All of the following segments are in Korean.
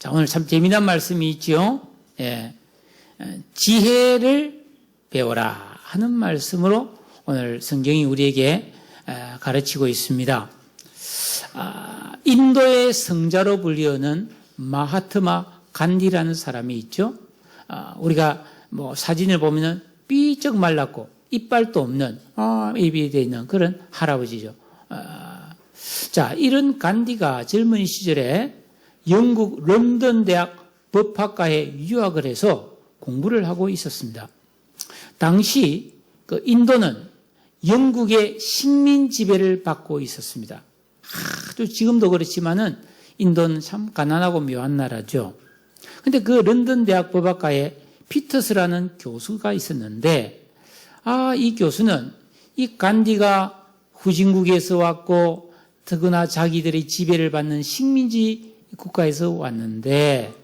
자, 오늘 참 재미난 말씀이 있죠. 예. 지혜를 배워라 하는 말씀으로 오늘 성경이 우리에게 가르치고 있습니다. 인도의 성자로 불리우는 마하트마 간디라는 사람이 있죠. 우리가 뭐 사진을 보면은 삐쩍 말랐고 이빨도 없는 입이 되어 있는 그런 할아버지죠. 자, 이런 간디가 젊은 시절에 영국 런던 대학 법학과에 유학을 해서 공부를 하고 있었습니다. 당시 그 인도는 영국의 식민 지배를 받고 있었습니다. 아주 지금도 그렇지만은 인도는 참 가난하고 묘한 나라죠. 근데 그 런던 대학 법학과에 피터스라는 교수가 있었는데, 이 교수는 이 간디가 후진국에서 왔고, 더구나 자기들의 지배를 받는 식민지 국가에서 왔는데,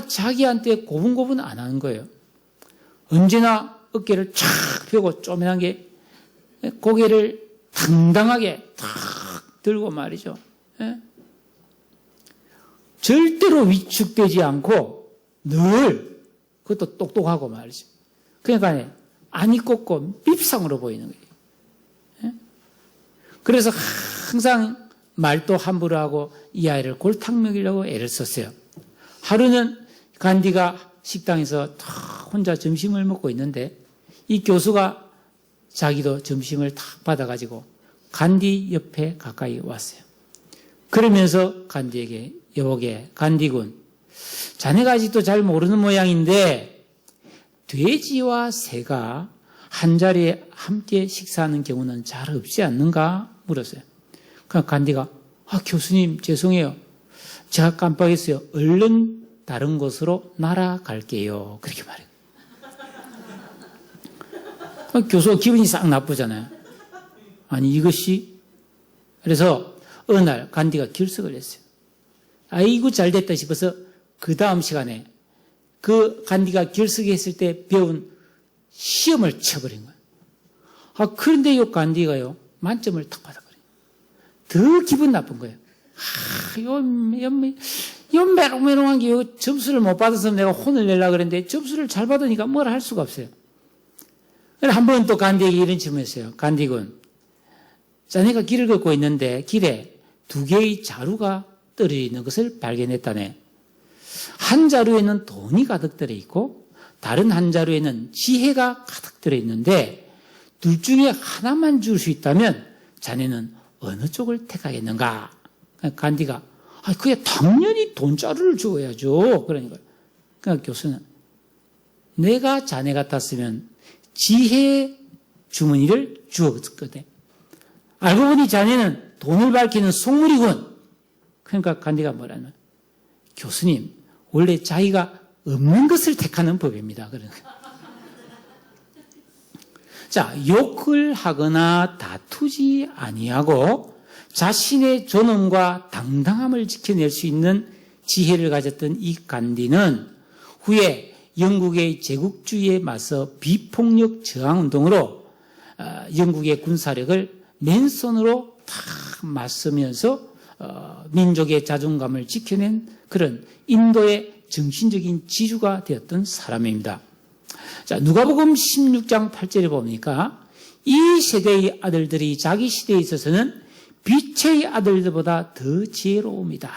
자기한테 고분고분 안 하는 거예요. 언제나 어깨를 쫙 펴고 쪼매난 게 고개를 당당하게 탁 들고 말이죠. 예? 절대로 위축되지 않고 늘 그것도 똑똑하고 말이죠. 그러니까 안이 꽂고 밉상으로 보이는 거예요. 예? 그래서 항상 말도 함부로 하고 이 아이를 골탕 먹이려고 애를 썼어요. 하루는 간디가 식당에서 혼자 점심을 먹고 있는데 이 교수가 자기도 점심을 탁 받아가지고 간디 옆에 가까이 왔어요. 그러면서 간디에게 여보게 간디군, 자네가 아직도 잘 모르는 모양인데 돼지와 새가 한 자리에 함께 식사하는 경우는 잘 없지 않는가 물었어요. 그러니까 간디가 교수님 죄송해요. 제가 깜빡했어요. 얼른 다른 곳으로 날아갈게요. 그렇게 말해요. 교수가 기분이 싹 나쁘잖아요. 아니 이것이 그래서 어느 날 간디가 결석을 했어요. 아이고 잘됐다 싶어서 그 다음 시간에 그 간디가 결석했을 때 배운 시험을 쳐버린 거예요. 그런데 이 간디가요 만점을 탁 받아버려요. 더 기분 나쁜 거예요. 요 메롱메롱한 게 점수를 못 받아서 내가 혼을 내려고 그랬는데 점수를 잘 받으니까 뭘 할 수가 없어요. 한 번 또 간디에게 이런 질문했어요. 간디군, 자네가 길을 걷고 있는데 길에 두 개의 자루가 떨어져 있는 것을 발견했다네. 한 자루에는 돈이 가득 들어있고 다른 한 자루에는 지혜가 가득 들어있는데 둘 중에 하나만 줄 수 있다면 자네는 어느 쪽을 택하겠는가? 간디가 그게 당연히 돈자루를 주어야죠. 그러니까 교수는 내가 자네 같았으면 지혜 주머니를 주었거든. 알고 보니 자네는 돈을 밝히는 속물이군. 그러니까 간디가 뭐라면 교수님 원래 자기가 없는 것을 택하는 법입니다. 그러니까. 자, 욕을 하거나 다투지 아니하고 자신의 존엄과 당당함을 지켜낼 수 있는 지혜를 가졌던 이 간디는 후에 영국의 제국주의에 맞서 비폭력 저항운동으로 영국의 군사력을 맨손으로 탁 맞서면서 민족의 자존감을 지켜낸 그런 인도의 정신적인 지주가 되었던 사람입니다. 자, 누가복음 16장 8절에 보니까 이 세대의 아들들이 자기 시대에 있어서는 빛의 아들들보다 더 지혜로웁니다.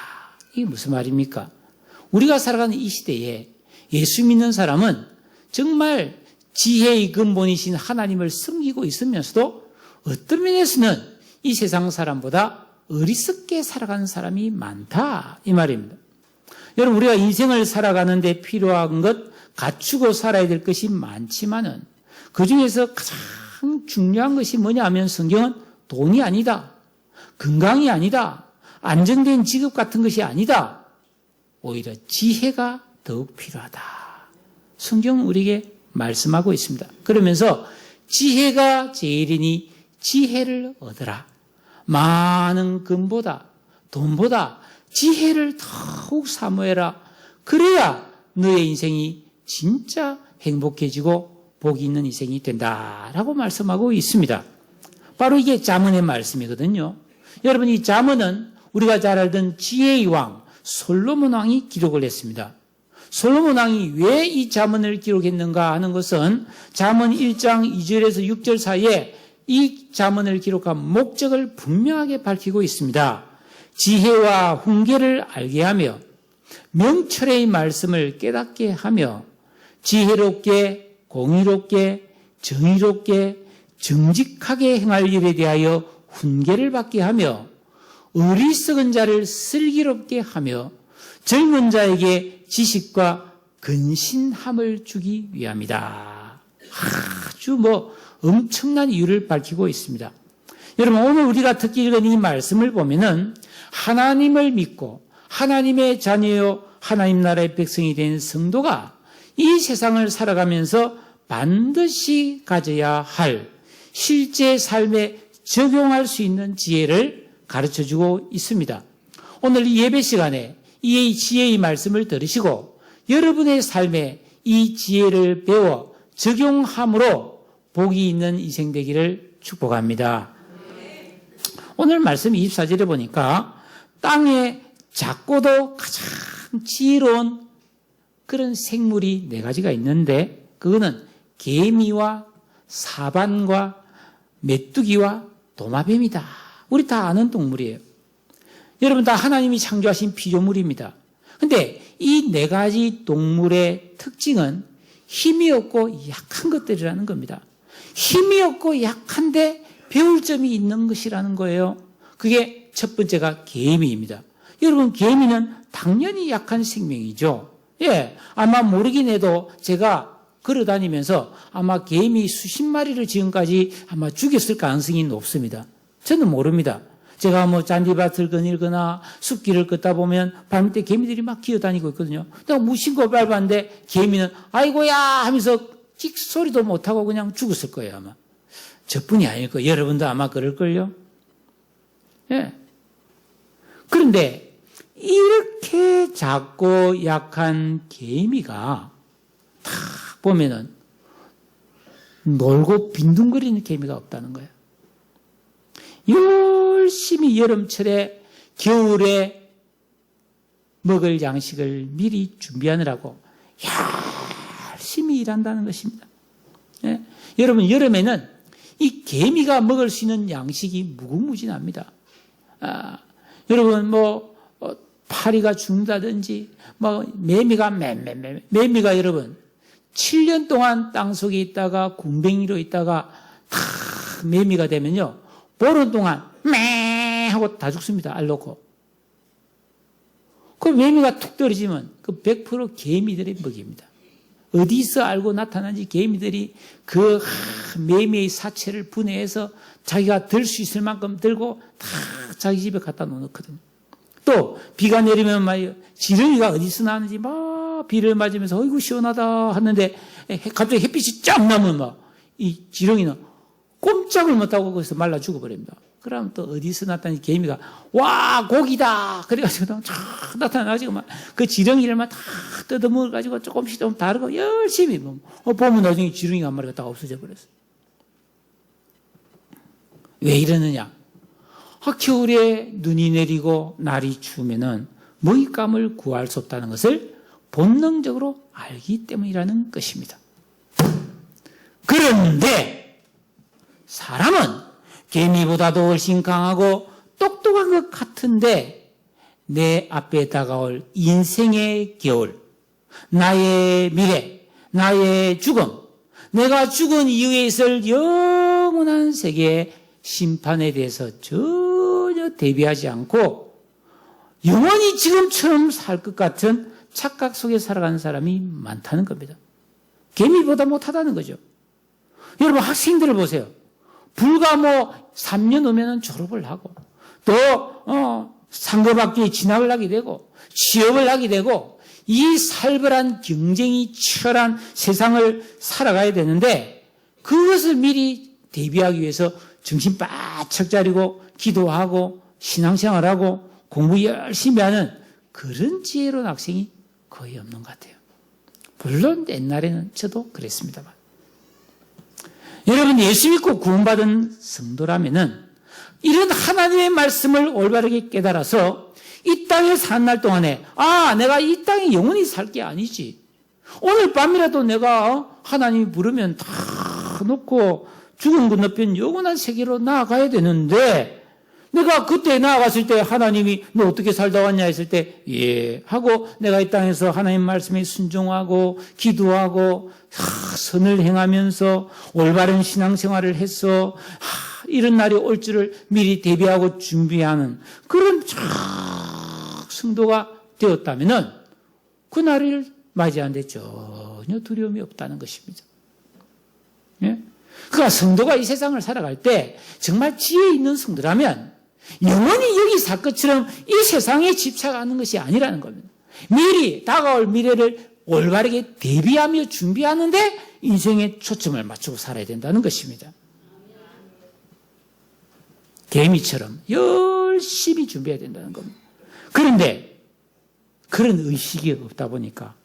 이게 무슨 말입니까? 우리가 살아가는 이 시대에 예수 믿는 사람은 정말 지혜의 근본이신 하나님을 섬기고 있으면서도 어떤 면에서는 이 세상 사람보다 어리석게 살아가는 사람이 많다 이 말입니다. 여러분 우리가 인생을 살아가는데 필요한 것 갖추고 살아야 될 것이 많지만은 그중에서 가장 중요한 것이 뭐냐 하면 성경은 돈이 아니다. 건강이 아니다. 안정된 직업 같은 것이 아니다. 오히려 지혜가 더욱 필요하다. 성경은 우리에게 말씀하고 있습니다. 그러면서 지혜가 제일이니 지혜를 얻으라. 많은 금보다 돈보다 지혜를 더욱 사모해라. 그래야 너의 인생이 진짜 행복해지고 복이 있는 인생이 된다라고 말씀하고 있습니다. 바로 이게 잠언의 말씀이거든요. 여러분 이 잠언은 우리가 잘 알던 지혜의 왕 솔로몬 왕이 기록을 했습니다. 솔로몬 왕이 왜 이 잠언을 기록했는가 하는 것은 잠언 1장 2절에서 6절 사이에 이 잠언을 기록한 목적을 분명하게 밝히고 있습니다. 지혜와 훈계를 알게 하며 명철의 말씀을 깨닫게 하며 지혜롭게 공의롭게 정의롭게 정직하게 행할 일에 대하여 훈계를 받게 하며 어리석은 자를 슬기롭게 하며 젊은 자에게 지식과 근신함을 주기 위함이다. 아주 엄청난 이유를 밝히고 있습니다. 여러분, 오늘 우리가 특히 읽은 이 말씀을 보면은 하나님을 믿고 하나님의 자녀요 하나님 나라의 백성이 된 성도가 이 세상을 살아가면서 반드시 가져야 할 실제 삶에 적용할 수 있는 지혜를 가르쳐주고 있습니다. 오늘 이 예배 시간에 이 지혜의 말씀을 들으시고 여러분의 삶에 이 지혜를 배워 적용함으로 복이 있는 인생 되기를 축복합니다. 오늘 말씀 24절에 보니까 땅에 작고도 가장 지혜로운 그런 생물이 4가지가 있는데 그거는 개미와 사반과 메뚜기와 도마뱀이다. 우리 다 아는 동물이에요. 여러분 다 하나님이 창조하신 피조물입니다. 근데 이 4가지 동물의 특징은 힘이 없고 약한 것들이라는 겁니다. 힘이 없고 약한데 배울 점이 있는 것이라는 거예요. 그게 첫 번째가 개미입니다. 여러분 개미는 당연히 약한 생명이죠. 예, 아마 모르긴 해도 제가 걸어다니면서 아마 개미 수십 마리를 지금까지 아마 죽였을 가능성이 높습니다. 저는 모릅니다. 제가 잔디밭을 거닐거나 숲길을 걷다 보면 밤때 개미들이 막 기어다니고 있거든요. 내가 무심코 밟았는데 개미는 아이고야 하면서 찍 소리도 못하고 그냥 죽었을 거예요, 아마. 저뿐이 아닐 거예요. 여러분도 아마 그럴걸요. 예. 그런데 이렇게 작고 약한 개미가 딱 보면은 놀고 빈둥거리는 개미가 없다는 거예요. 열심히 여름철에 겨울에 먹을 양식을 미리 준비하느라고 열심히 일한다는 것입니다. 예? 여러분 여름에는 이 개미가 먹을 수 있는 양식이 무궁무진합니다. 여러분 파리가 죽는다든지 매미가 여러분 7년 동안 땅속에 있다가 군뱅이로 있다가 다 매미가 되면요 보름 동안 매 하고 다 죽습니다. 알 놓고. 그 매미가 툭 떨어지면 그 100% 개미들의 먹이입니다. 어디서 알고 나타난지 개미들이 그 매미의 사체를 분해해서 자기가 들 수 있을 만큼 들고 다 자기 집에 갖다 놓거든요. 또 비가 내리면 지렁이가 어디서 나는지 막 비를 맞으면서 어이구 시원하다 하는데 갑자기 햇빛이 쫙 나면 이 지렁이는 꼼짝을 못하고 거기서 말라 죽어버립니다. 그러면 또 어디서 나타나는 개미가 와 고기다 그래가지고 쫙 나타나가지고 그 지렁이를 다 뜯어먹어가지고 조금씩 좀 다르고 열심히 보면 나중에 지렁이가 한 마리가 다 없어져 버렸어요. 왜 이러느냐? 겨울에 눈이 내리고 날이 추우면은 먹잇감을 구할 수 없다는 것을 본능적으로 알기 때문이라는 것입니다. 그런데 사람은 개미보다도 훨씬 강하고 똑똑한 것 같은데 내 앞에 다가올 인생의 겨울, 나의 미래, 나의 죽음, 내가 죽은 이후에 있을 영원한 세계의 심판에 대해서 전혀 대비하지 않고 영원히 지금처럼 살 것 같은 착각 속에 살아가는 사람이 많다는 겁니다. 개미보다 못하다는 거죠. 여러분 학생들을 보세요. 불과 3년 후면은 졸업을 하고 또 상급학교에 진학을 하게 되고 취업을 하게 되고 이 살벌한 경쟁이 치열한 세상을 살아가야 되는데 그것을 미리 대비하기 위해서 정신 바짝 차리고 기도하고 신앙생활하고 공부 열심히 하는 그런 지혜로운 학생이 거의 없는 것 같아요. 물론 옛날에는 저도 그랬습니다만. 여러분 예수 믿고 구원받은 성도라면은 이런 하나님의 말씀을 올바르게 깨달아서 이 땅에 산 날 동안에 내가 이 땅에 영원히 살 게 아니지. 오늘 밤이라도 내가 하나님이 부르면 다 놓고 죽은 건너편 영원한 세계로 나아가야 되는데 내가 그때 나아갔을 때 하나님이 너 어떻게 살다 왔냐 했을 때 예 하고 내가 이 땅에서 하나님 말씀에 순종하고 기도하고 선을 행하면서 올바른 신앙생활을 해서 이런 날이 올 줄을 미리 대비하고 준비하는 그런 성도가 되었다면은 그 날을 맞이하는데 전혀 두려움이 없다는 것입니다. 예? 그러니까 성도가 이 세상을 살아갈 때 정말 지혜 있는 성도라면 영원히 여기 살 것처럼 이 세상에 집착하는 것이 아니라는 겁니다. 미리 다가올 미래를 올바르게 대비하며 준비하는데 인생에 초점을 맞추고 살아야 된다는 것입니다. 개미처럼 열심히 준비해야 된다는 겁니다. 그런데 그런 의식이 없다 보니까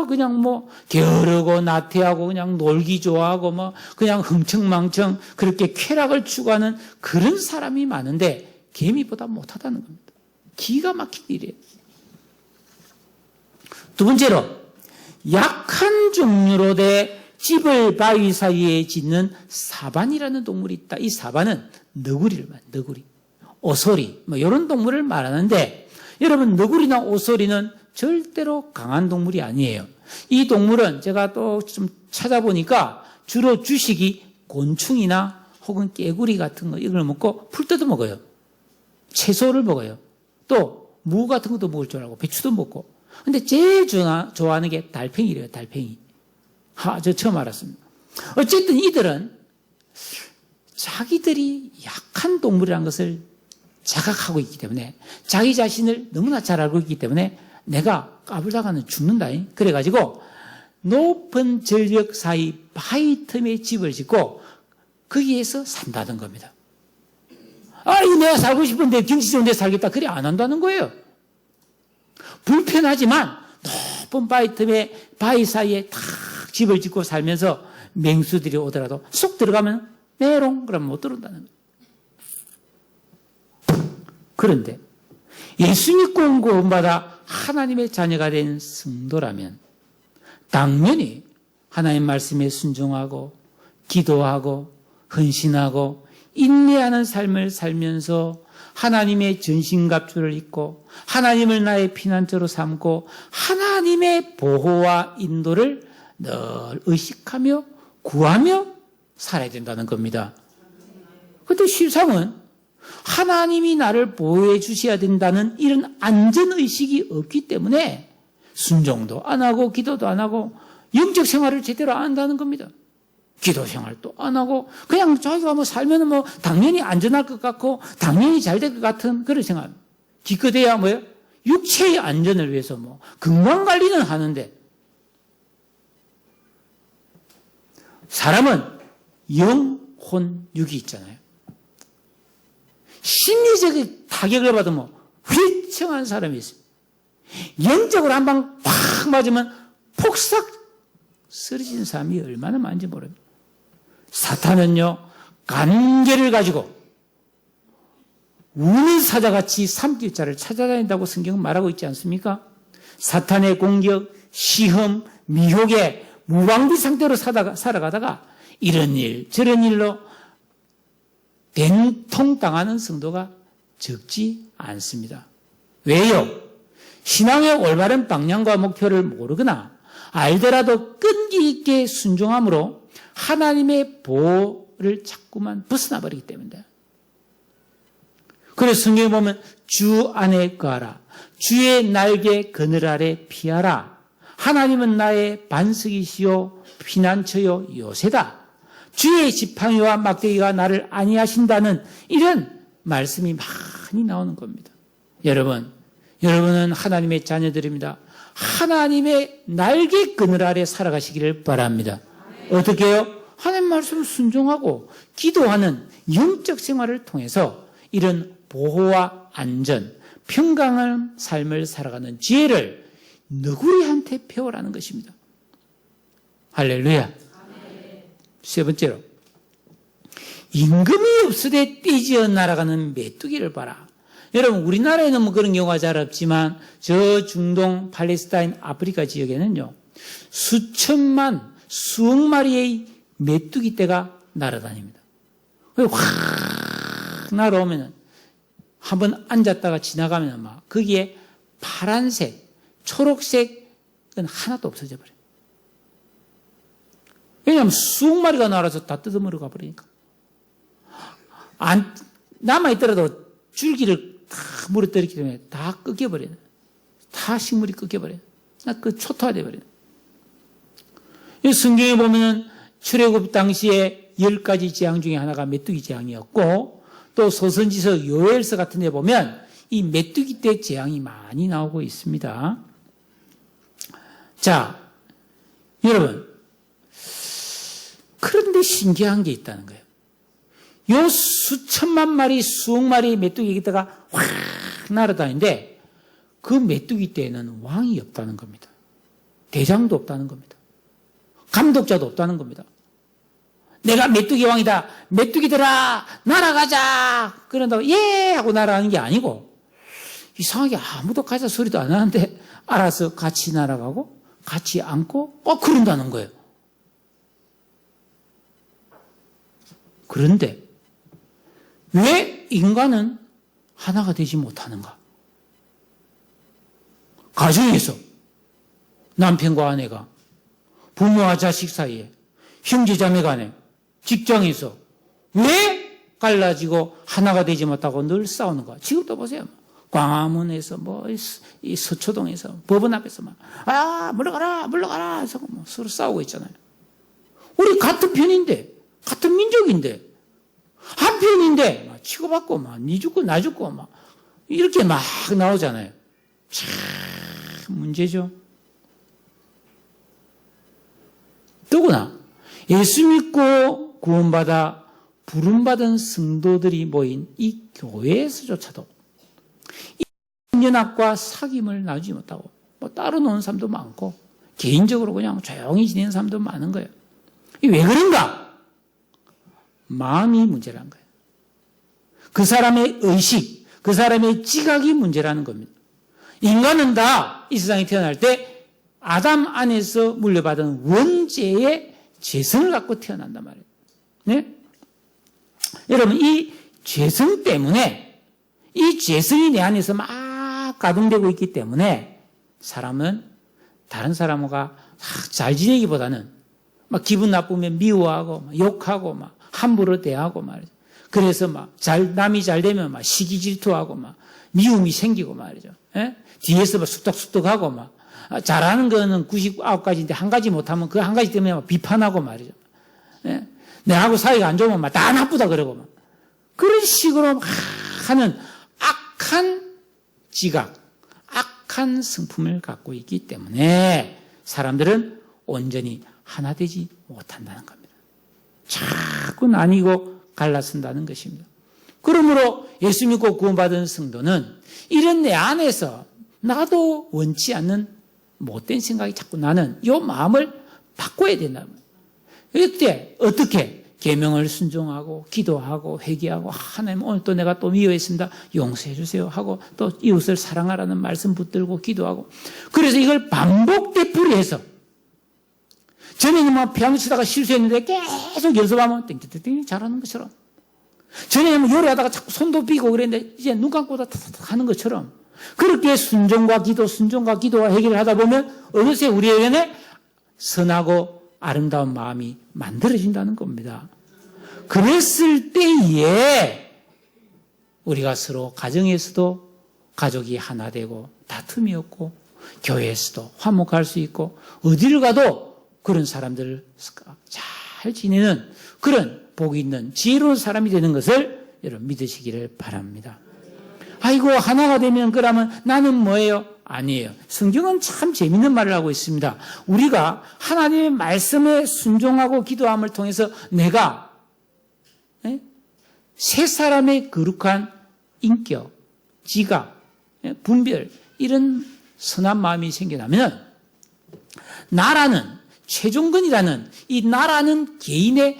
그냥 게으르고 나태하고 그냥 놀기 좋아하고 그냥 흥청망청 그렇게 쾌락을 추구하는 그런 사람이 많은데 개미보다 못하다는 겁니다. 기가 막힌 일이에요. 두 번째로 약한 종류로 돼 집을 바위 사이에 짓는 사반이라는 동물이 있다. 이 사반은 너구리를 말해요. 너구리, 오소리 이런 동물을 말하는데 여러분 너구리나 오소리는 절대로 강한 동물이 아니에요. 이 동물은 제가 또 좀 찾아보니까 주로 주식이 곤충이나 혹은 깨구리 같은 거 이걸 먹고 풀 뜯어 먹어요. 채소를 먹어요. 또 무 같은 것도 먹을 줄 알고 배추도 먹고. 근데 제일 좋아하는 게 달팽이래요. 달팽이. 저 처음 알았습니다. 어쨌든 이들은 자기들이 약한 동물이라는 것을 자각하고 있기 때문에 자기 자신을 너무나 잘 알고 있기 때문에 내가 까불다가는 죽는다. 그래가지고 높은 절벽 사이 바위 틈에 집을 짓고 거기에서 산다는 겁니다. 이거 내가 살고 싶은데 경치 좋은 데 살겠다. 그래 안 한다는 거예요. 불편하지만 높은 바위 틈에 바위 사이에 탁 집을 짓고 살면서 맹수들이 오더라도 쏙 들어가면 메롱 그러면 못 들어온다는 거예요. 그런데 예수 믿고 온 구원받아 하나님의 자녀가 된 성도라면 당연히 하나님 말씀에 순종하고 기도하고 헌신하고 인내하는 삶을 살면서 하나님의 전신갑주를 입고 하나님을 나의 피난처로 삼고 하나님의 보호와 인도를 늘 의식하며 구하며 살아야 된다는 겁니다. 그런데 실상은 하나님이 나를 보호해 주셔야 된다는 이런 안전의식이 없기 때문에 순종도 안 하고 기도도 안 하고 영적 생활을 제대로 안 한다는 겁니다. 기도 생활도 안 하고 그냥 자기가 살면은 당연히 안전할 것 같고 당연히 잘 될 것 같은 그런 생각. 기껏해야 육체의 안전을 위해서 건강관리는 하는데 사람은 영, 혼, 육이 있잖아요. 심리적인 타격을 받으면 휘청한 사람이 있어요. 영적으로 한 방 팍 맞으면 폭삭 쓰러진 사람이 얼마나 많은지 모릅니다. 사탄은요, 간계를 가지고 우는 사자같이 삼킬자를 찾아다닌다고 성경은 말하고 있지 않습니까? 사탄의 공격, 시험, 미혹에 무방비 상태로 살아가다가 이런 일, 저런 일로 된통당하는 성도가 적지 않습니다. 왜요? 신앙의 올바른 방향과 목표를 모르거나 알더라도 끈기 있게 순종함으로 하나님의 보호를 자꾸만 벗어나 버리기 때문입니다. 그래서 성경에 보면 주 안에 거하라. 주의 날개 그늘 아래 피하라. 하나님은 나의 반석이시요 피난처요 요새다. 주의 지팡이와 막대기가 나를 안위하신다는 이런 말씀이 많이 나오는 겁니다. 여러분은 하나님의 자녀들입니다. 하나님의 날개 그늘 아래 살아가시기를 바랍니다. 어떻게 해요? 하나님 말씀을 순종하고 기도하는 영적 생활을 통해서 이런 보호와 안전, 평강한 삶을 살아가는 지혜를 너구리한테 배우라는 것입니다. 할렐루야. 세 번째로 임금이 없으되 떼지어 날아가는 메뚜기를 봐라. 여러분, 우리나라에는 뭐 그런 경우가 잘 없지만 저 중동, 팔레스타인, 아프리카 지역에는요, 수천만, 수억 마리의 메뚜기 떼가 날아다닙니다. 확 날아오면은 한번 앉았다가 지나가면 막 거기에 파란색, 초록색은 하나도 없어져 버려요. 왜냐하면 수억 마리가 날아서 다 뜯어먹어 가버리니까. 남아있더라도 줄기를 다 물에 떨었기 때문에 다 꺾여버려요. 다 식물이 꺾여버려요. 그 초토화돼 버려요. 성경에 보면은 출애굽 당시에 10가지 재앙 중에 하나가 메뚜기 재앙이었고, 또 소선지서 요엘서 같은 데 보면 이 메뚜기 떼 재앙이 많이 나오고 있습니다. 자, 여러분, 그런데 신기한 게 있다는 거예요. 요 수천만 마리, 수억 마리의 메뚜기 떼가 확 날아다니는데 그 메뚜기 떼에는 왕이 없다는 겁니다. 대장도 없다는 겁니다. 감독자도 없다는 겁니다. 내가 메뚜기 왕이다. 메뚜기들아 날아가자. 그런다고 예 하고 날아가는 게 아니고 이상하게 아무도 가자 소리도 안 하는데 알아서 같이 날아가고 같이 앉고 그런다는 거예요. 그런데 왜 인간은 하나가 되지 못하는가? 가정에서 남편과 아내가, 부모와 자식 사이에, 형제자매 간에, 직장에서 왜 갈라지고 하나가 되지 못하고 늘 싸우는가? 지금도 보세요. 광화문에서 이 서초동에서 법원 앞에서 물러가라 해서 서로 싸우고 있잖아요. 우리 같은 편인데, 같은 민족인데, 한 편인데 치고받고 니 죽고 나 죽고 이렇게 막 나오잖아요. 참 문제죠. 더구나 예수 믿고 구원받아 부름받은 성도들이 모인 이 교회에서조차도 이 연합과 사귐을 나누지 못하고 따로 노는 사람도 많고 개인적으로 그냥 조용히 지내는 사람도 많은 거예요. 이게 왜 그런가? 마음이 문제라는 거예요. 그 사람의 의식, 그 사람의 지각이 문제라는 겁니다. 인간은 다 이 세상에 태어날 때 아담 안에서 물려받은 원죄의 죄성을 갖고 태어난단 말이에요. 네? 여러분, 이 죄성 때문에, 이 죄성이 내 안에서 막 가동되고 있기 때문에 사람은 다른 사람과 잘 지내기보다는 막 기분 나쁘면 미워하고 욕하고 함부로 대하고 말이죠. 그래서 남이 잘 되면 시기 질투하고 미움이 생기고 말이죠. 예? 뒤에서 쑥덕쑥덕하고 잘하는 거는 99가지인데 한 가지 못하면 그 한 가지 때문에 비판하고 말이죠. 예? 내하고 사이가 안 좋으면 다 나쁘다 그러고 그런 식으로 하는 악한 지각, 악한 성품을 갖고 있기 때문에 사람들은 온전히 하나 되지 못한다는 겁니다. 자꾸 나뉘고 갈라선다는 것입니다. 그러므로 예수 믿고 구원받은 성도는 이런 내 안에서 나도 원치 않는 못된 생각이 자꾸 나는 이 마음을 바꿔야 된다는 거예요. 이때 어떻게? 계명을 순종하고 기도하고 회개하고 하나님 오늘 또 내가 또 미워했습니다. 용서해 주세요 하고 또 이웃을 사랑하라는 말씀 붙들고 기도하고 그래서 이걸 반복 되풀이해서 전에는 피아노 치다가 실수했는데 계속 연습하면 땡땡땡 잘하는 것처럼 전에는 요리하다가 자꾸 손도 삐고 그랬는데 이제 눈 감고 다 하는 것처럼 그렇게 순종과 기도와 해결을 하다 보면 어느새 우리에게는 선하고 아름다운 마음이 만들어진다는 겁니다. 그랬을 때에 우리가 서로 가정에서도 가족이 하나 되고 다툼이 없고 교회에서도 화목할 수 있고 어디를 가도 그런 사람들을 잘 지내는 그런 복이 있는 지혜로운 사람이 되는 것을 여러분 믿으시기를 바랍니다. 아이고 하나가 되면 그러면 나는 뭐예요? 아니에요. 성경은 참 재밌는 말을 하고 있습니다. 우리가 하나님의 말씀에 순종하고 기도함을 통해서 내가 세 사람의 거룩한 인격, 지각, 분별 이런 선한 마음이 생겨나면 나라는 최종근이라는 이 나라는 개인의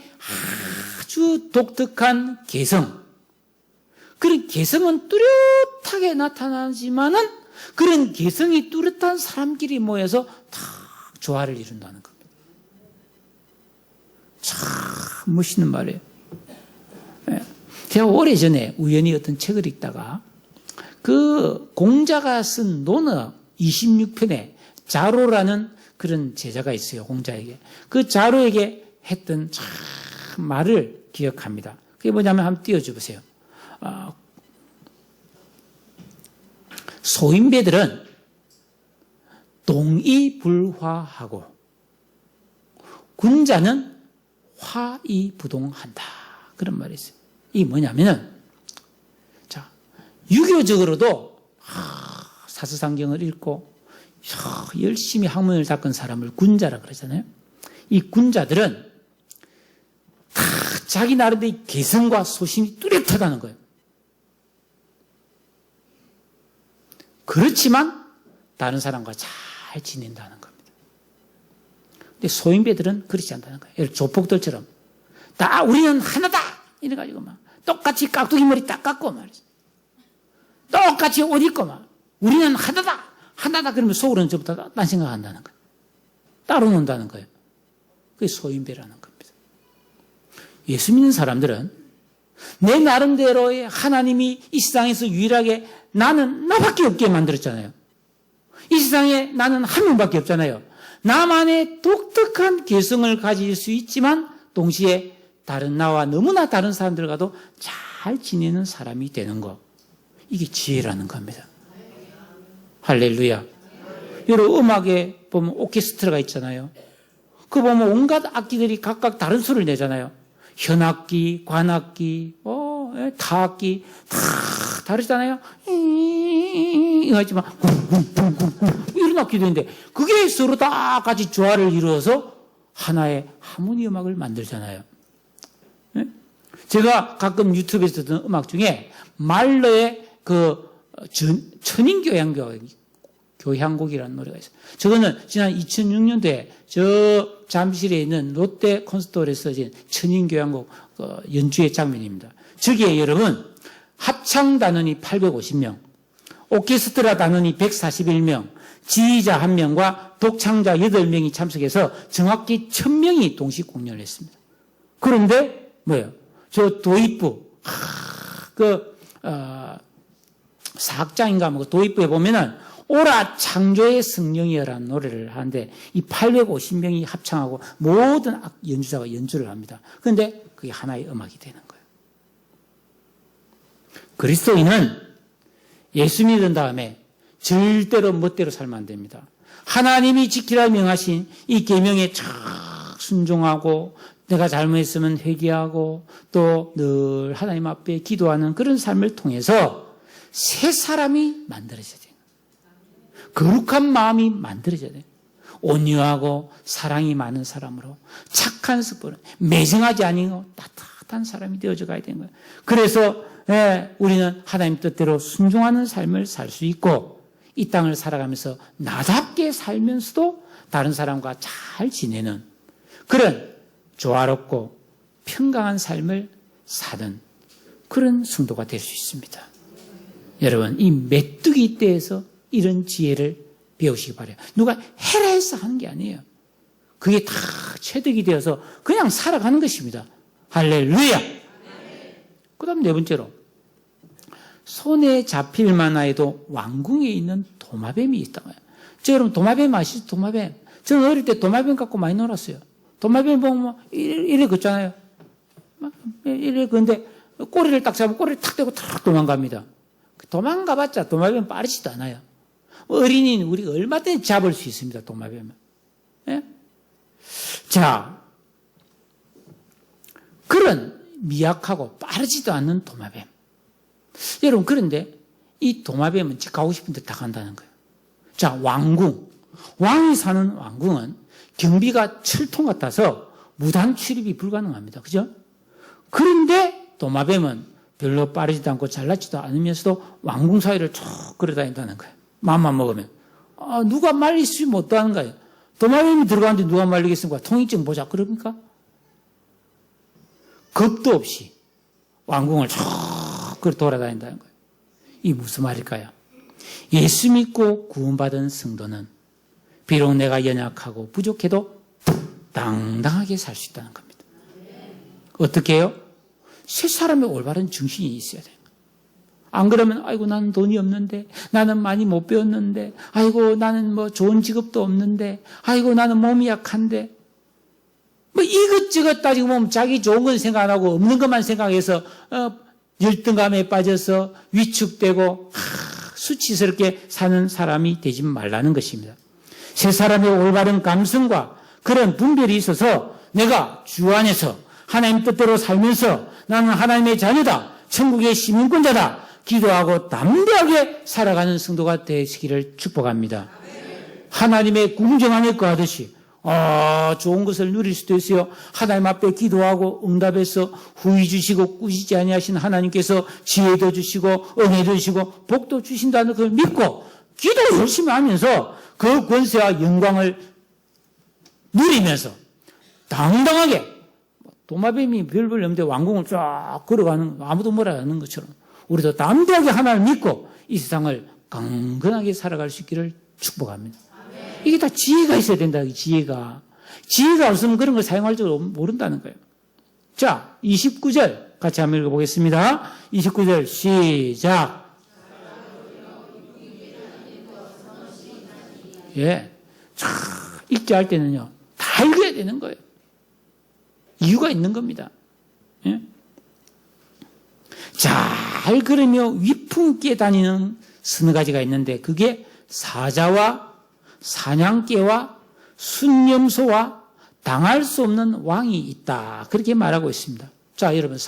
아주 독특한 개성 그런 개성은 뚜렷하게 나타나지만은 그런 개성이 뚜렷한 사람끼리 모여서 다 조화를 이룬다는 겁니다. 참 멋있는 말이에요. 제가 오래전에 우연히 어떤 책을 읽다가 그 공자가 쓴 논어 26편에 자로라는 그런 제자가 있어요. 공자에게. 그 자로에게 했던 참 말을 기억합니다. 그게 뭐냐면 한번 띄워줘 보세요. 소인배들은 동의불화하고 군자는 화이부동한다. 그런 말이 있어요. 이게 뭐냐면은, 자, 유교적으로도 사서상경을 읽고 열심히 학문을 닦은 사람을 군자라 그러잖아요. 이 군자들은 다 자기 나름대로 개성과 소신이 뚜렷하다는 거예요. 그렇지만 다른 사람과 잘 지낸다는 겁니다. 근데 소인배들은 그렇지 않다는 거예요. 예를 들어 조폭들처럼 다 우리는 하나다 이래가지고 막 똑같이 깍두기 머리 딱 깎고 말이죠. 똑같이 옷 입고 막 우리는 하나다 그러면 속으로는 저보다 딴 생각한다는 거예요. 따로 논다는 거예요. 그게 소인배라는 겁니다. 예수 믿는 사람들은 내 나름대로의 하나님이 이 세상에서 유일하게 나는 나밖에 없게 만들었잖아요. 이 세상에 나는 한 명밖에 없잖아요. 나만의 독특한 개성을 가질 수 있지만 동시에 다른 나와 너무나 다른 사람들과도 잘 지내는 사람이 되는 거. 이게 지혜라는 겁니다. 할렐루야. 여러분 음악에 보면 오케스트라가 있잖아요. 그 보면 온갖 악기들이 각각 다른 소리를 내잖아요. 현악기, 관악기, 타악기 다 다르잖아요. 이거 있지만 이런 악기도 있는데 그게 서로 다 같이 조화를 이루어서 하나의 하모니 음악을 만들잖아요. 제가 가끔 유튜브에서 듣는 음악 중에 말러의 그 천인교향곡이라는 노래가 있어요. 저거는 지난 2006년도에 저 잠실에 있는 롯데 콘서트홀에서 진 천인교향곡 연주의 장면입니다. 저기에 여러분 합창단원이 850명, 오케스트라 단원이 141명, 지휘자 1명과 독창자 8명이 참석해서 정확히 1000명이 동시 공연을 했습니다. 그런데 뭐예요? 저 도입부 사악장인가 뭐 도입부에 보면은 오라 창조의 성령이여라는 노래를 하는데 이 850명이 합창하고 모든 연주자가 연주를 합니다. 그런데 그게 하나의 음악이 되는 거예요. 그리스도인은 예수 믿은 다음에 절대로 멋대로 살면 안 됩니다. 하나님이 지키라 명하신 이 계명에 잘 순종하고 내가 잘못했으면 회개하고 또 늘 하나님 앞에 기도하는 그런 삶을 통해서 새 사람이 만들어져야 돼요. 거룩한 마음이 만들어져야 돼요. 온유하고 사랑이 많은 사람으로 착한 습관, 매정하지 아니고 따뜻한 사람이 되어져 가야 되는 거예요. 그래서 우리는 하나님 뜻대로 순종하는 삶을 살 수 있고 이 땅을 살아가면서 나답게 살면서도 다른 사람과 잘 지내는 그런 조화롭고 평강한 삶을 사는 그런 성도가 될 수 있습니다. 여러분 이 메뚜기 떼에서 이런 지혜를 배우시기 바라요. 누가 해라 해서 하는 게 아니에요. 그게 다 체득이 되어서 그냥 살아가는 것입니다. 할렐루야. 그 다음 네 번째로 손에 잡힐만 해도 왕궁에 있는 도마뱀이 있다고요. 저 여러분 도마뱀 아시죠? 도마뱀. 저는 어릴 때 도마뱀 갖고 많이 놀았어요. 도마뱀 보면 이래 걷잖아요. 이래 걷는데 꼬리를 딱 잡으면 꼬리를 탁 대고 탁 도망갑니다. 도망가봤자 도마뱀 빠르지도 않아요. 어린이는 우리가 얼마든지 잡을 수 있습니다. 도마뱀은. 예? 자, 그런 미약하고 빠르지도 않는 도마뱀. 여러분 그런데 이 도마뱀은 집 가고 싶은 데 다 간다는 거예요. 자, 왕궁. 왕이 사는 왕궁은 경비가 철통 같아서 무단 출입이 불가능합니다. 그죠? 그런데 도마뱀은 별로 빠르지도 않고 잘나지도 않으면서도 왕궁 사이를 쭉 걸어다닌다는 거예요. 마음만 먹으면. 누가 말릴 수 못하는 거예요. 도마뱀이 들어가는데 누가 말리겠습니까? 통행증 보자. 그럽니까? 겁도 없이 왕궁을 쭉 그 돌아다닌다는 거예요. 이 무슨 말일까요? 예수 믿고 구원받은 성도는 비록 내가 연약하고 부족해도 당당하게 살 수 있다는 겁니다. 어떻게 해요? 새 사람의 올바른 정신이 있어야 돼요. 안 그러면 아이고 나는 돈이 없는데, 나는 많이 못 배웠는데, 아이고 나는 뭐 좋은 직업도 없는데, 아이고 나는 몸이 약한데, 뭐 이것저것 따지고 보면 자기 좋은 건 생각 안 하고 없는 것만 생각해서 열등감에 빠져서 위축되고 수치스럽게 사는 사람이 되지 말라는 것입니다. 새 사람의 올바른 감성과 그런 분별이 있어서 내가 주 안에서 하나님 뜻대로 살면서 나는 하나님의 자녀다, 천국의 시민권자다 기도하고 담대하게 살아가는 성도가 되시기를 축복합니다. 하나님의 궁정함에 거하듯이 좋은 것을 누릴 수도 있어요. 하나님 앞에 기도하고 응답해서 후히 주시고 꾸짖지 아니하신 하나님께서 지혜도 주시고 은혜도 주시고 복도 주신다는 걸 믿고 기도 열심히 하면서 그 권세와 영광을 누리면서 당당하게 도마뱀이 별별 없는데 왕궁을 쫙 걸어가는 아무도 뭐라 하는 것처럼 우리도 담대하게 하나님을 믿고 이 세상을 강건하게 살아갈 수 있기를 축복합니다. 이게 다 지혜가 있어야 된다. 지혜가 없으면 그런 걸 사용할 줄 모른다는 거예요. 자, 29절 같이 한번 읽어보겠습니다. 29절 시작. 예, 읽게 할 때는요 다 읽어야 되는 거예요. 이유가 있는 겁니다. 예? 잘 걸으며 위풍께 다니는 서너 가지가 있는데 그게 사자와 사냥개와 순념소와 당할 수 없는 왕이 있다. 그렇게 말하고 있습니다. 자, 여러분,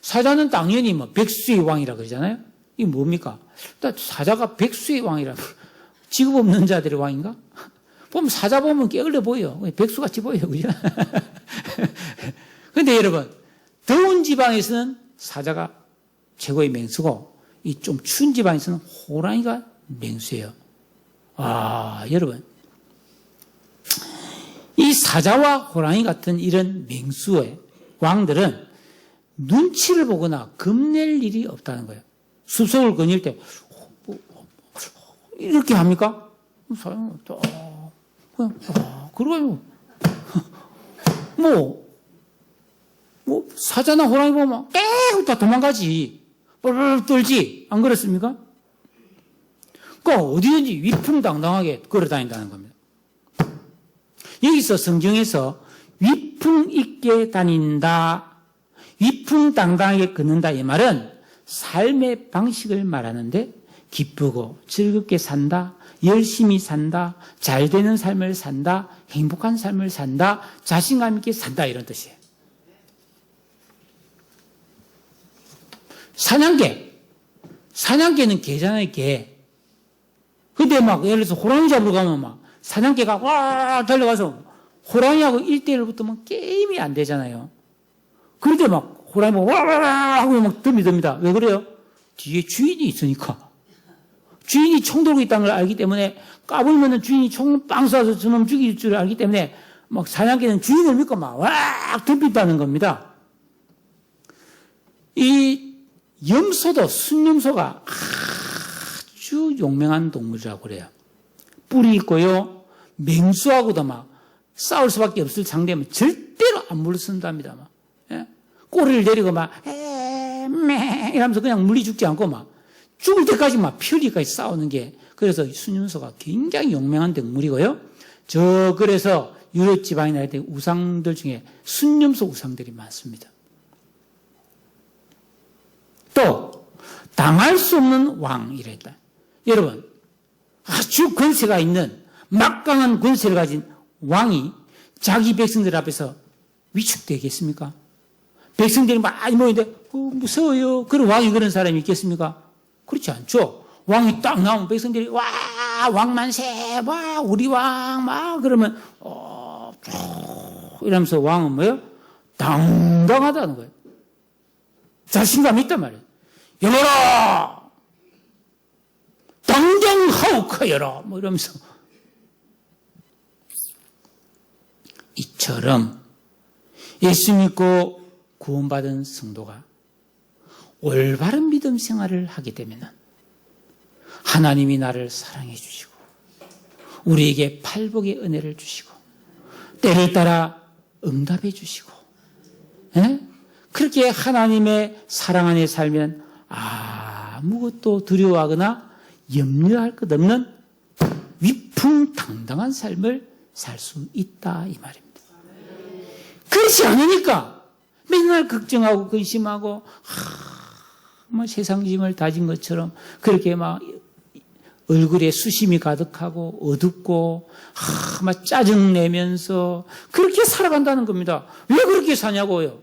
사자는 당연히 뭐 백수의 왕이라 그러잖아요. 이게 뭡니까? 사자가 백수의 왕이라고. 직업 없는 자들의 왕인가? 보면 사자 보면 게을러 보여. 백수같이 보여. 그죠? 근데 여러분, 더운 지방에서는 사자가 최고의 맹수고, 이 좀 추운 지방에서는 호랑이가 맹수예요. 여러분. 이 사자와 호랑이 같은 이런 맹수의 왕들은 눈치를 보거나 겁낼 일이 없다는 거예요. 숲속을 거닐 때, 이렇게 합니까? 그러고, 사자나 호랑이 보면 깨우 다 도망가지. 뻘뻘 떨지. 안 그렇습니까? 그러니까 어디든지 위풍당당하게 걸어다닌다는 겁니다. 여기서 성경에서 위풍 있게 다닌다, 위풍당당하게 걷는다 이 말은 삶의 방식을 말하는데 기쁘고 즐겁게 산다, 열심히 산다, 잘 되는 삶을 산다, 행복한 삶을 산다, 자신감 있게 산다 이런 뜻이에요. 사냥개는 개잖아요, 개. 근데 막 예를 들어서 호랑이 잡으러 가면 막 사냥개가 와 달려가서 호랑이하고 1대1로 붙으면 게임이 안 되잖아요. 그런데 막 호랑이 막 와와와 하고 막 듭니다. 왜 그래요? 뒤에 주인이 있으니까. 주인이 총 들고 있다는 걸 알기 때문에 까불면은 주인이 총 빵 쏴서 저놈 죽일 줄 알기 때문에 막 사냥개는 주인을 믿고 막 와 듭있다는 겁니다. 이 염소도 순염소가 아주 용맹한 동물이라고 그래요. 뿔이 있고요. 맹수하고도 막 싸울 수밖에 없을 상대면 절대로 안 물러선답니다. 막. 예? 꼬리를 내리고 막 이러면서 그냥 물리 죽지 않고 막 죽을 때까지 막 피 흘리까지 싸우는 게 그래서 순염소가 굉장히 용맹한 동물이고요. 그래서 유럽 지방이나 이런 우상들 중에 순염소 우상들이 많습니다. 또 당할 수 없는 왕이랬다. 여러분, 아주 권세가 있는 막강한 권세를 가진 왕이 자기 백성들 앞에서 위축되겠습니까? 백성들이 많이 모이는데 무서워요. 그런 왕이 그런 사람이 있겠습니까? 그렇지 않죠. 왕이 딱 나오면 백성들이 와 왕만세 와 우리 왕 막 그러면 이러면서 왕은 뭐예요? 당당하다는 거예요. 자신감이 있단 말이에요. 여보라 당장 하옵하여라 뭐 이러면서 이처럼 예수 믿고 구원받은 성도가 올바른 믿음 생활을 하게 되면 하나님이 나를 사랑해 주시고 우리에게 팔복의 은혜를 주시고 때를 따라 응답해 주시고 예? 그렇게 하나님의 사랑 안에 살면 아무것도 두려워하거나 염려할 것 없는 위풍당당한 삶을 살 수 있다 이 말입니다. 그렇지 않으니까 맨날 걱정하고 근심하고 뭐 세상 짐을 다진 것처럼 그렇게 막 얼굴에 수심이 가득하고 어둡고 막 짜증내면서 그렇게 살아간다는 겁니다. 왜 그렇게 사냐고요?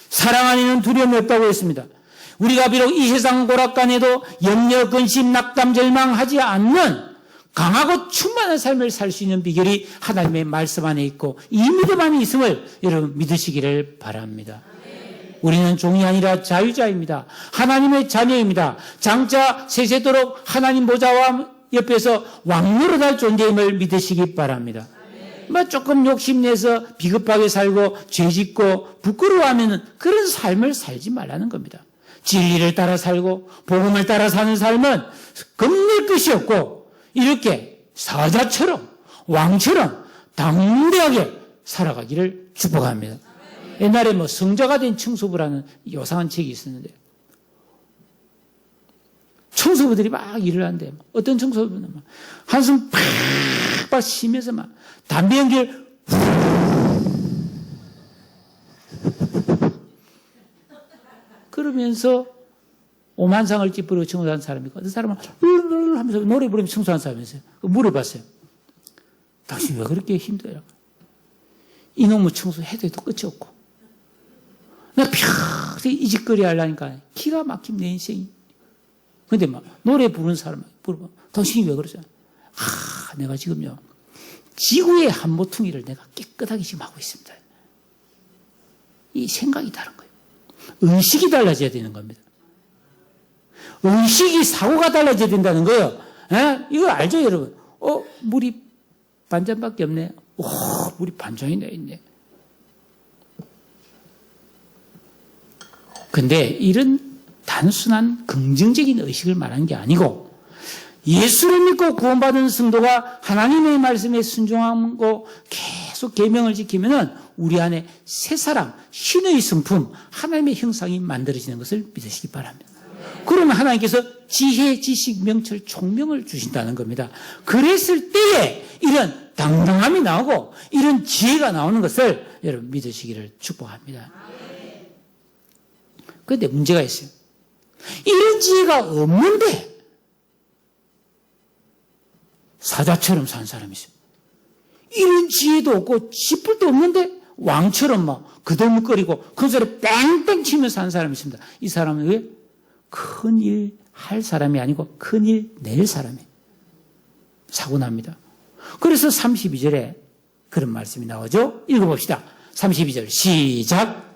사랑 안에는 두려움이 없다고 했습니다. 우리가 비록 이 세상 고락간에도 염려, 근심, 낙담, 절망하지 않는 강하고 충만한 삶을 살 수 있는 비결이 하나님의 말씀 안에 있고 이 믿음 안에 있음을 여러분 믿으시기를 바랍니다. 우리는 종이 아니라 자유자입니다. 하나님의 자녀입니다. 장차 세세도록 하나님 보좌와 옆에서 왕노릇할 존재임을 믿으시기 바랍니다. 조금 욕심내서 비겁하게 살고 죄짓고 부끄러워하면 그런 삶을 살지 말라는 겁니다. 진리를 따라 살고 복음을 따라 사는 삶은 겁낼 것이 없고 이렇게 사자처럼 왕처럼 당대하게 살아가기를 축복합니다. 옛날에 성자가 된 청소부라는 요상한 책이 있었는데 청소부들이 막 일을 하는데 어떤 청소부는 한숨 팍팍 쉬면서 막 담배 연기를 그러면서 오만상을 찌푸리고 청소하는 사람이 있고 어떤 사람은 하면서 노래 부르면서 청소하는 사람이 있어요. 물어봤어요. 당신 왜 그렇게 힘들어요? 이놈의 청소 해도 끝이 없고 나 평생 이 짓거리 하려니까 기가 막힌 내 인생이. 근데 노래 부르는 사람 물어봐. 당신이 왜 그러죠? 내가 지금요 지구의 한 모퉁이를 내가 깨끗하게 지금 하고 있습니다. 이 생각이 다른 거예요. 의식이 달라져야 되는 겁니다. 의식이 사고가 달라져야 된다는 거예요. 이거 알죠, 여러분? 물이 반잔밖에 없네. 물이 반잔이 나 있네. 근데 이런 단순한 긍정적인 의식을 말하는 게 아니고 예수를 믿고 구원받은 성도가 하나님의 말씀에 순종하고 계속 계명을 지키면은 우리 안에 새 사람, 신의 성품, 하나님의 형상이 만들어지는 것을 믿으시기 바랍니다. 그러면 하나님께서 지혜, 지식, 명철, 총명을 주신다는 겁니다. 그랬을 때에 이런 당당함이 나오고 이런 지혜가 나오는 것을 여러분 믿으시기를 축복합니다. 그런데 문제가 있어요. 이런 지혜가 없는데 사자처럼 산 사람이 있어요. 이런 지혜도 없고 지뿔도 없는데 왕처럼 막 그들먹거리고 큰 소리 뺑뺑 치면서 사는 사람이 있습니다. 이 사람은 왜? 큰일 할 사람이 아니고 큰일 낼 사람이에요. 사고 납니다. 그래서 32절에 그런 말씀이 나오죠. 읽어봅시다. 32절 시작.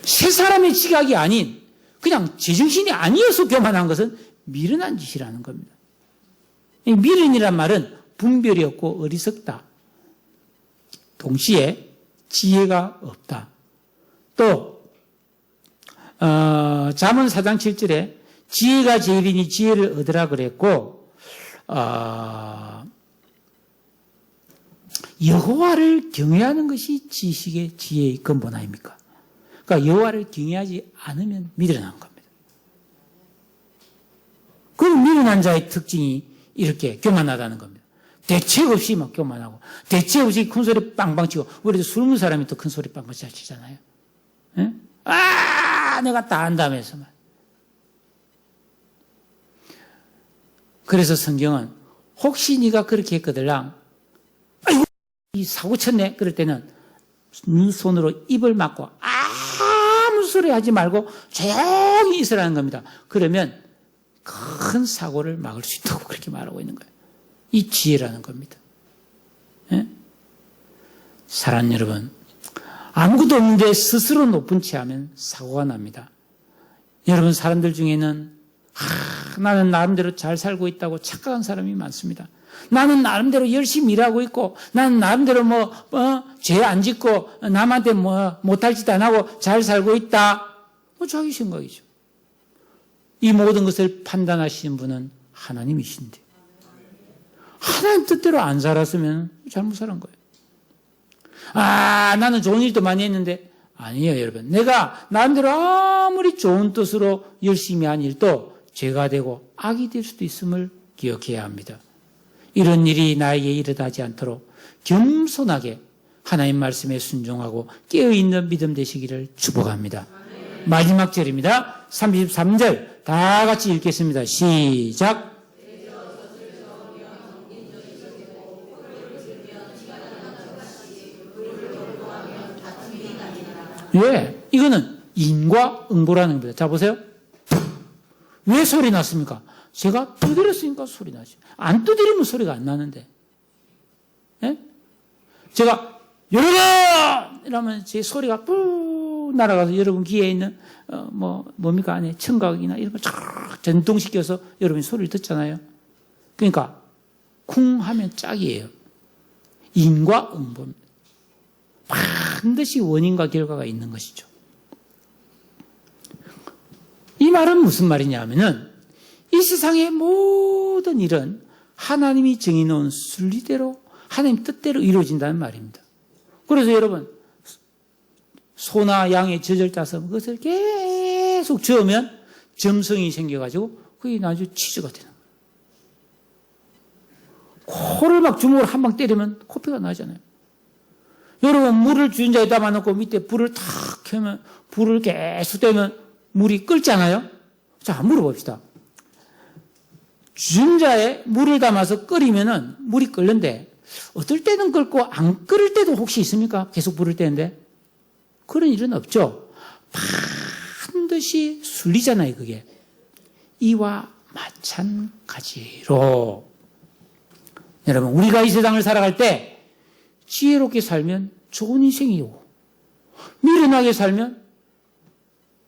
세 사람의 지각이 아닌 그냥 제정신이 아니어서 교만한 것은 미련한 짓이라는 겁니다. 이 미련이란 말은 분별이 없고 어리석다. 동시에 지혜가 없다. 또 잠언 4장 7절에 지혜가 제일이니 지혜를 얻으라 그랬고 여호와를 경외하는 것이 지식의 지혜의 근본 아닙니까? 그러니까 여호와를 경외하지 않으면 미련한 겁니다. 그럼 미련한 자의 특징이 이렇게 교만하다는 겁니다. 대책 없이 막 교만하고 대책 없이 큰 소리 빵빵 치고 우리도 술 먹는 사람이 또 큰 소리 빵빵 잘 치잖아요. 에? 내가 다 안다면서 말. 그래서 성경은 혹시 네가 그렇게 했거들랑 아이고 이 사고 쳤네 그럴 때는 눈손으로 입을 막고 아무 소리 하지 말고 조용히 있으라는 겁니다. 그러면 큰 사고를 막을 수 있다고 그렇게 말하고 있는 거예요. 이 지혜라는 겁니다. 예? 사랑하는 여러분, 아무것도 없는데 스스로 높은 채 하면 사고가 납니다. 여러분 사람들 중에는 나는 나름대로 잘 살고 있다고 착각한 사람이 많습니다. 나는 나름대로 열심히 일하고 있고, 나는 나름대로 죄 안 짓고, 남한테 못할 짓 안 하고 잘 살고 있다. 자기 생각이죠. 이 모든 것을 판단하시는 분은 하나님이신데, 하나님 뜻대로 안 살았으면 잘못 살은 거예요. 나는 좋은 일도 많이 했는데, 아니에요, 여러분. 내가 나름대로 아무리 좋은 뜻으로 열심히 한 일도 죄가 되고 악이 될 수도 있음을 기억해야 합니다. 이런 일이 나에게 일어나지 않도록 겸손하게 하나님 말씀에 순종하고 깨어있는 믿음 되시기를 축복합니다. 마지막 절입니다. 33절 다 같이 읽겠습니다. 시작. 왜? 이거는 인과응보라는 겁니다. 자, 보세요. 왜 소리 났습니까? 제가 두드렸으니까 소리 나죠. 안 두드리면 소리가 안 나는데. 예? 제가, 여러분! 이러면 제 소리가 뿌 날아가서 여러분 귀에 있는, 뭡니까? 안에 청각이나 이런 거 쫙 전동시켜서 여러분이 소리를 듣잖아요. 그러니까, 쿵 하면 짝이에요. 인과응보입니다. 반드시 원인과 결과가 있는 것이죠. 이 말은 무슨 말이냐 하면은 이 세상의 모든 일은 하나님이 정해놓은 순리대로 하나님 뜻대로 이루어진다는 말입니다. 그래서 여러분 소나 양의 젖을 짜서 그것을 계속 저으면 점성이 생겨가지고 그게 나중에 치즈가 되는 거예요. 코를 막 주먹으로 한 방 때리면 코피가 나잖아요. 여러분 물을 주전자에 담아놓고 밑에 불을 탁 켜면 불을 계속 떼면 물이 끓잖아요. 자, 물어봅시다. 주전자에 물을 담아서 끓이면은 물이 끓는데 어떨 때는 끓고 안 끓을 때도 혹시 있습니까? 계속 불을 떼는데 그런 일은 없죠. 반드시 순리잖아요, 그게. 이와 마찬가지로 여러분 우리가 이 세상을 살아갈 때 지혜롭게 살면 좋은 인생이고 미련하게 살면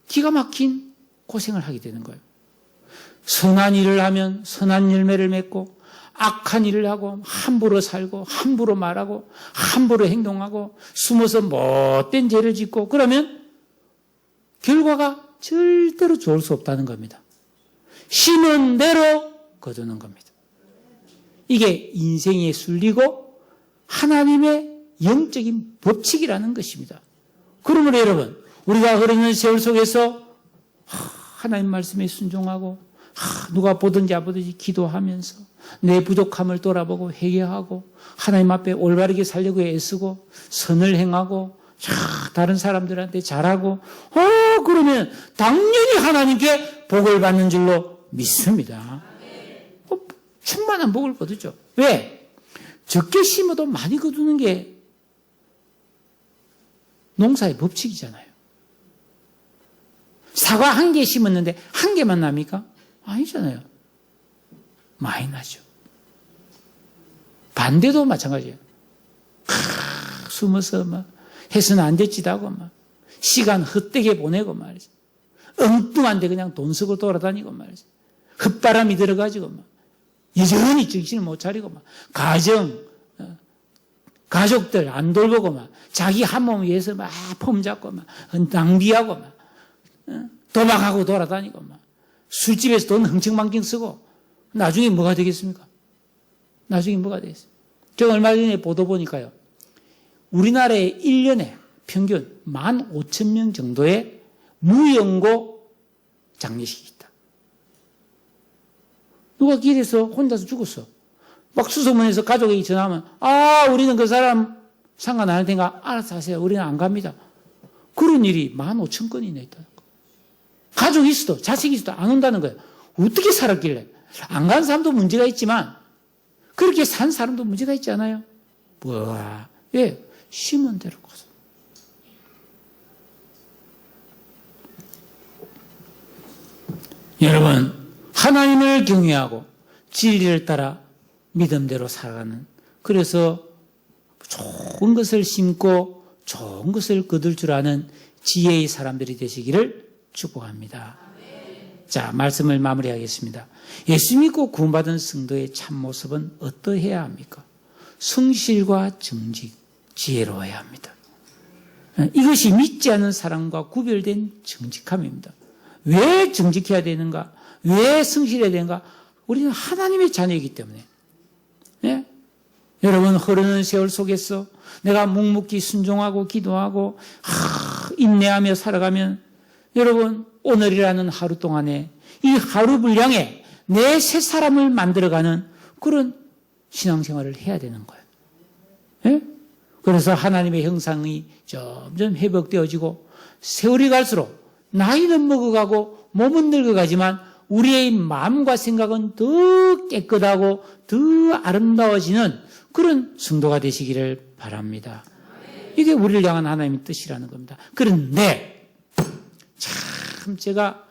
기가 막힌 고생을 하게 되는 거예요. 선한 일을 하면 선한 열매를 맺고 악한 일을 하고 함부로 살고 함부로 말하고 함부로 행동하고 숨어서 못된 죄를 짓고 그러면 결과가 절대로 좋을 수 없다는 겁니다. 심은 대로 거두는 겁니다. 이게 인생의 순리고 하나님의 영적인 법칙이라는 것입니다. 그러므로 여러분 우리가 흐르는 세월 속에서 하나님 말씀에 순종하고 누가 보든지 안 보든지 기도하면서 내 부족함을 돌아보고 회개하고 하나님 앞에 올바르게 살려고 애쓰고 선을 행하고 다른 사람들한테 잘하고 그러면 당연히 하나님께 복을 받는 줄로 믿습니다. 충만한 복을 거두죠. 왜? 적게 심어도 많이 거두는 게 농사의 법칙이잖아요. 사과 한 개 심었는데 한 개만 납니까? 아니잖아요. 많이 나죠. 반대도 마찬가지예요. 숨어서 막 해서는 안 됐지다고 막 시간 헛되게 보내고 말이죠. 엉뚱한데 그냥 돈 쓰고 돌아다니고 말이죠. 헛바람이 들어가지고 막 여전히 정신을 못 차리고 막 가족들 안 돌보고 막 자기 한 몸 위해서 막 폼 잡고 막 낭비하고 막 도박하고 돌아다니고 막 술집에서 돈 흥청망청 쓰고 나중에 뭐가 되겠습니까? 나중에 뭐가 되겠어요? 저 얼마 전에 보도 보니까요. 우리나라에 1년에 평균 15,000명 정도의 무연고 장례식이 있다. 누가 길에서 혼자서 죽었어. 막 수소문해서 가족에게 전화하면 우리는 그 사람 상관 안 할 테니까 알아서 하세요. 우리는 안 갑니다. 그런 일이 15,000건이나 있다는 거. 가족이 있어도 자식이 있어도 안 온다는 거예요. 어떻게 살았길래? 안 간 사람도 문제가 있지만 그렇게 산 사람도 문제가 있지 않아요? 왜? 심은 대로 가서. 여러분 하나님을 경외하고 진리를 따라 믿음대로 살아가는 그래서 좋은 것을 심고 좋은 것을 거둘 줄 아는 지혜의 사람들이 되시기를 축복합니다. 자, 말씀을 마무리하겠습니다. 예수 믿고 구원받은 성도의 참모습은 어떠해야 합니까? 성실과 정직, 지혜로워야 합니다. 이것이 믿지 않는 사람과 구별된 정직함입니다. 왜 정직해야 되는가? 왜 성실해야 되는가? 우리는 하나님의 자녀이기 때문에. 예? 여러분, 흐르는 세월 속에서 내가 묵묵히 순종하고 기도하고 인내하며 살아가면 여러분, 오늘이라는 하루 동안에 이 하루 분량에 내 새 사람을 만들어가는 그런 신앙생활을 해야 되는 거예요. 예? 그래서 하나님의 형상이 점점 회복되어지고 세월이 갈수록 나이는 먹어가고 몸은 늙어가지만 우리의 마음과 생각은 더 깨끗하고 더 아름다워지는 그런 성도가 되시기를 바랍니다. 이게 우리를 향한 하나님의 뜻이라는 겁니다. 그런데 참 제가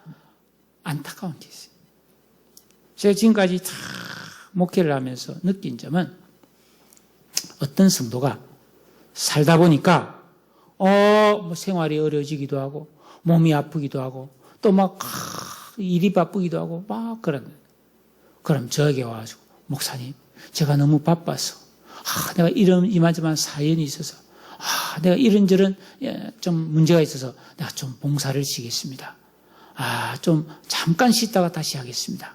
안타까운 게 있어요. 제가 지금까지 다 목회를 하면서 느낀 점은 어떤 성도가 살다 보니까 뭐 생활이 어려워지기도 하고 몸이 아프기도 하고 또 막 일이 바쁘기도 하고 막 그런 거예요. 그럼 저에게 와가지고 목사님 제가 너무 바빠서 내가 이만저만 사연이 있어서 내가 이런저런 좀 문제가 있어서 내가 좀 봉사를 쉬겠습니다. 좀 잠깐 쉬다가 다시 하겠습니다.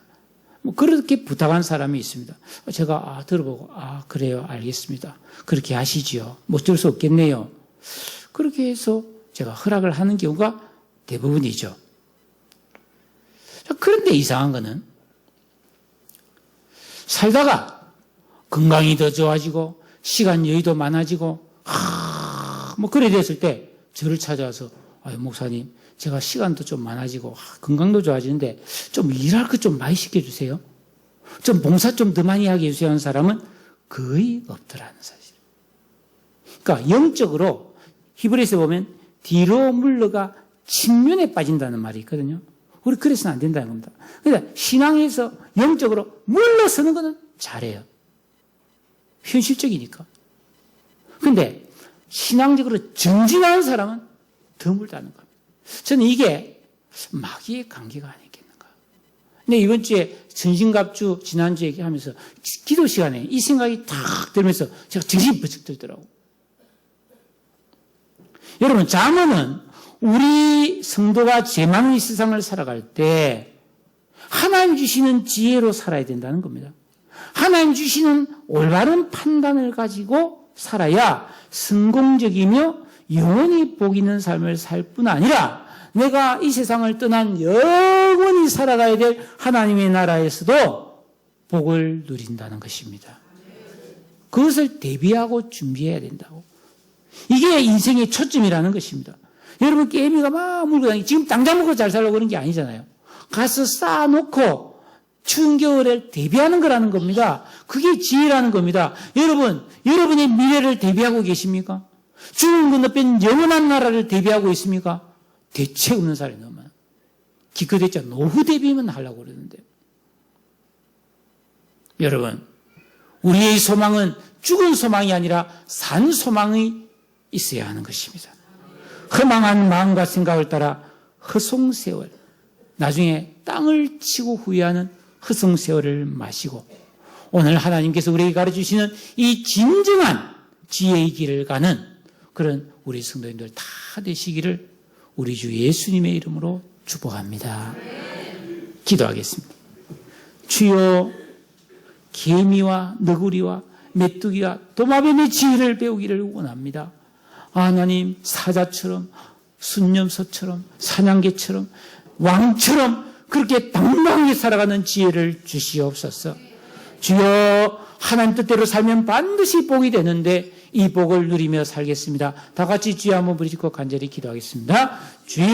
뭐 그렇게 부탁한 사람이 있습니다. 제가 들어보고 그래요, 알겠습니다. 그렇게 하시지요. 뭐 어쩔 수 없겠네요. 그렇게 해서 제가 허락을 하는 경우가 대부분이죠. 그런데 이상한 거는 살다가 건강이 더 좋아지고 시간 여유도 많아지고 뭐 그래 됐을 때 저를 찾아와서 목사님 제가 시간도 좀 많아지고 건강도 좋아지는데 좀 일할 것 좀 많이 시켜주세요. 좀 봉사 좀 더 많이 하게 해주세요 하는 사람은 거의 없더라는 사실. 그러니까 영적으로 히브리서에 보면 뒤로 물러가 측면에 빠진다는 말이 있거든요. 우리 그래서는 안 된다는 겁니다. 그러니까 신앙에서 영적으로 물러서는 것은 잘해요. 현실적이니까. 그런데 신앙적으로 정진하는 사람은 드물다는 겁니다. 저는 이게 마귀의 관계가 아니겠는가. 근데 이번 주에 전신갑주 지난주에 하면서 기도 시간에 이 생각이 탁 들면서 제가 정신이 번쩍 들더라고요. 여러분, 잠언은 우리 성도가 죄 많은 이 세상을 살아갈 때 하나님 주시는 지혜로 살아야 된다는 겁니다. 하나님 주시는 올바른 판단을 가지고 살아야 성공적이며 영원히 복 있는 삶을 살 뿐 아니라 내가 이 세상을 떠난 영원히 살아가야 될 하나님의 나라에서도 복을 누린다는 것입니다. 그것을 대비하고 준비해야 된다고. 이게 인생의 초점이라는 것입니다. 여러분 게임이가 막 물고 다니고 지금 당장 먹고 잘 살려고 그런 게 아니잖아요. 가서 쌓아놓고 추운 겨울에 대비하는 거라는 겁니다. 그게 지혜라는 겁니다. 여러분, 여러분의 미래를 대비하고 계십니까? 죽음 건너편 영원한 나라를 대비하고 있습니까? 대책 없는 사람이 너무 많아요. 기껏했자 노후 대비만 하려고 그러는데. 여러분, 우리의 소망은 죽은 소망이 아니라 산 소망이 있어야 하는 것입니다. 허망한 마음과 생각을 따라 허송세월, 나중에 땅을 치고 후회하는 허송세월을 마시고 오늘 하나님께서 우리에게 가르쳐주시는 이 진정한 지혜의 길을 가는 그런 우리 성도님들 다 되시기를 우리 주 예수님의 이름으로 축복합니다. 기도하겠습니다. 주여, 개미와 너구리와 메뚜기와 도마뱀의 지혜를 배우기를 원합니다. 하나님, 사자처럼 순념소처럼 사냥개처럼 왕처럼 그렇게 당당하게 살아가는 지혜를 주시옵소서. 주여, 하나님 뜻대로 살면 반드시 복이 되는데 이 복을 누리며 살겠습니다. 다 같이 주여 한번 부르짖고 간절히 기도하겠습니다. 주여